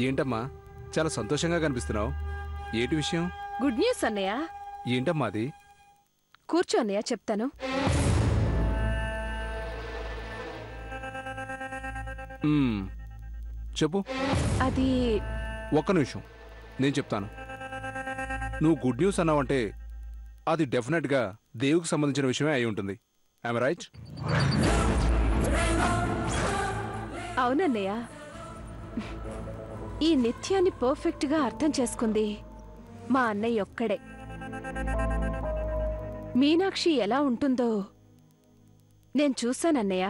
ఏంటమ్మా చాలా సంతోషంగా కనిపిస్తున్నావు? ఏంటి విషయం? గుడ్ న్యూస్ అన్నయ్య. ఏంటమ్మా అది? కూర్చో అన్నయ్య, చెప్తాను. చెప్పు. అది ఒక్క నిమిషం, నేను చెప్తాను. నువ్వు గుడ్ న్యూస్ అన్నావంటే అది డెఫినెట్గా దేవుడికి సంబంధించిన విషయమే అయి ఉంటుంది. I'm right? అవునన్నయ్య, ఈ నిత్యాన్ని పర్ఫెక్ట్గా అర్థం చేసుకుంది మా అన్నయ్య ఒక్కడే. మీనాక్షి ఎలా ఉంటుందో నేను చూశానన్నయ్య.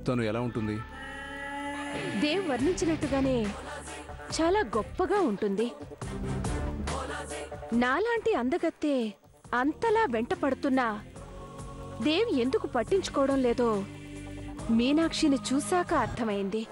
తను ఎలా ఉంటుంది? దేవ్ వర్ణించినట్టుగానే చాలా గొప్పగా ఉంటుంది. నాలాంటి అందగత్తే అంతలా వెంట పడుతున్నా దేవ్ ఎందుకు పట్టించుకోవడం లేదో మీనాక్షిని చూశాక అర్థమైంది.